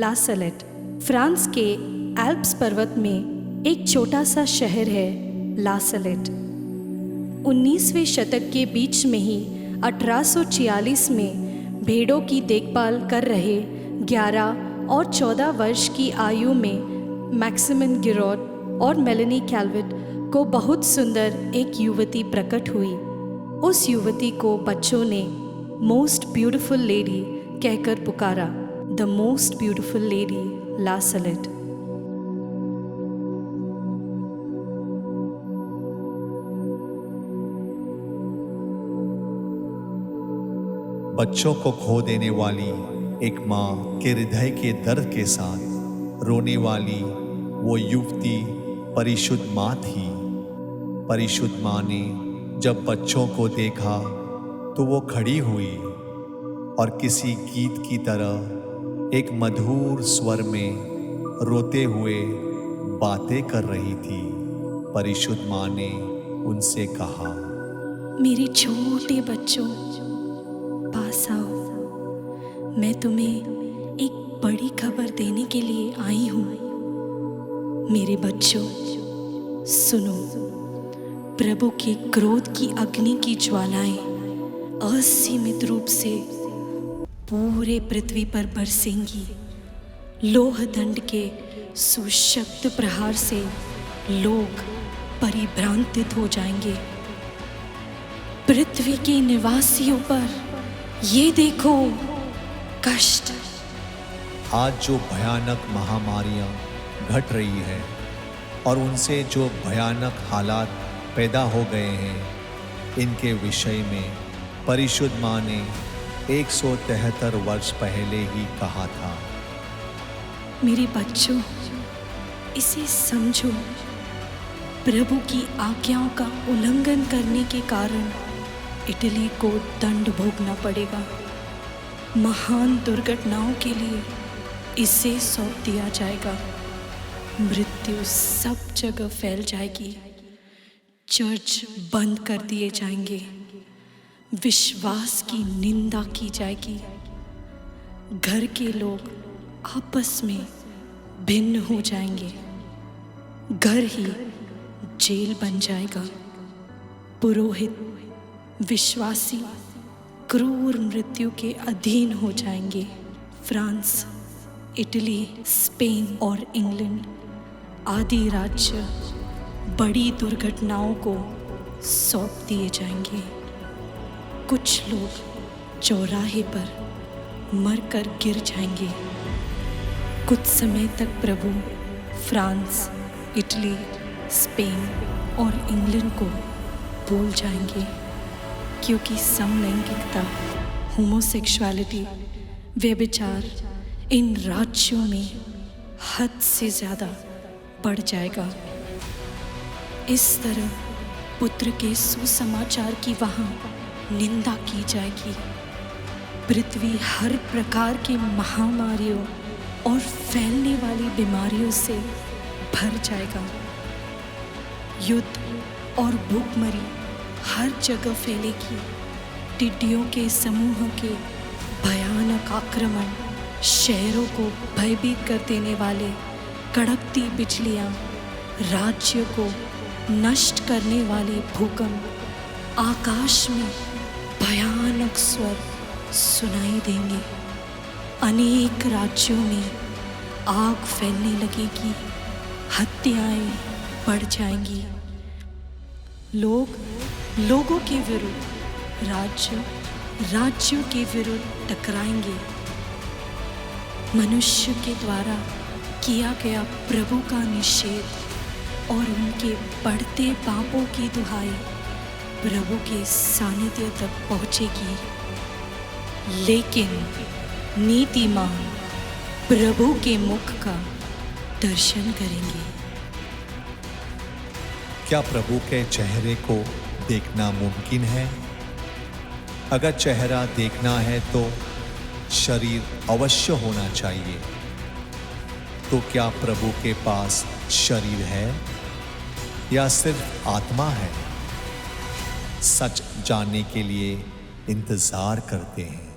ला slate France के Alps पर्वत में एक छोटा सा शहर है ला सलेट। 19वें शतक के बीच में ही 1846 में भेड़ों की देखभाल कर रहे 11 और 14 वर्ष की आयु में मैक्सिमिन गिरोड और मेलेनी कैल्विट को बहुत सुंदर एक युवती प्रकट हुई। उस युवती को बच्चों ने मोस्ट ब्यूटीफुल लेडी कहकर पुकारा, द मोस्ट ब्यूटीफुल लेडी ला सलेट। बच्चों को खो देने वाली एक माँ के हृदय के दर्द के साथ रोने वाली वो युवती परिशुद्ध माँ थी। परिशुद्ध माँ ने जब बच्चों को देखा तो वो खड़ी हुई और किसी गीत की तरह एक मधुर स्वर में रोते हुए बातें कर रही थी। परिशुद्ध माँ ने उनसे कहा, मेरे छोटे बच्चों पास आओ, मैं तुम्हें एक बड़ी खबर देने के लिए आई हूँ। मेरे बच्चों सुनो, प्रभु के क्रोध की अग्नि की ज्वालाएं असीमित रूप से पूरे पृथ्वी पर बरसेंगी। लोह दंड के सुशक्त प्रहार से लोग परिभ्रांतित हो जाएंगे। पृथ्वी के निवासियों पर ये देखो कष्ट। आज जो भयानक महामारियां घट रही है और उनसे जो भयानक हालात पैदा हो गए हैं, इनके विषय में परिशुद्ध माँ ने 173 वर्ष पहले ही कहा था। मेरे बच्चों इसे समझो, प्रभु की आज्ञाओं का उल्लंघन करने के कारण इटली को दंड भोगना पड़ेगा। महान दुर्घटनाओं के लिए इसे सौंप दिया जाएगा। मृत्यु सब जगह फैल जाएगी। चर्च बंद कर दिए जाएंगे। विश्वास की निंदा की जाएगी। घर के लोग आपस में भिन्न हो जाएंगे। घर ही जेल बन जाएगा। पुरोहित विश्वासी क्रूर मृत्यु के अधीन हो जाएंगे। फ्रांस, इटली, स्पेन और इंग्लैंड आदि राज्य बड़ी दुर्घटनाओं को सौंप दिए जाएंगे। कुछ लोग चौराहे पर मरकर गिर जाएंगे। कुछ समय तक प्रभु फ्रांस, इटली, स्पेन और इंग्लैंड को भूल जाएंगे, क्योंकि समलैंगिकता, होमोसेक्सुअलिटी, व्यभिचार इन राज्यों में हद से ज़्यादा बढ़ जाएगा। इस तरह पुत्र के सुसमाचार की वहाँ निंदा की जाएगी। पृथ्वी हर प्रकार की महामारियों और फैलने वाली बीमारियों से भर जाएगा। युद्ध और भूखमरी हर जगह फैलेगी। टिड्डियों के समूह के भयानक आक्रमण, शहरों को भयभीत कर देने वाले कड़कती बिजलियाँ, राज्य को नष्ट करने वाले भूकंप, आकाश में भयानक स्वर सुनाई देंगे। अनेक राज्यों में आग फैलने लगेगी। हत्याएं बढ़ जाएंगी। लोगों के विरुद्ध राज्यों के विरुद्ध टकराएंगे। मनुष्य के द्वारा किया गया प्रभु का निषेध और उनके बढ़ते पापों की दुहाई प्रभु के सानिध्य तक पहुंचेगी। लेकिन नीतिमान प्रभु के मुख का दर्शन करेंगे। क्या प्रभु के चेहरे को देखना मुमकिन है? अगर चेहरा देखना है तो शरीर अवश्य होना चाहिए। तो क्या प्रभु के पास शरीर है या सिर्फ आत्मा है? सच जानने के लिए इंतजार करते हैं।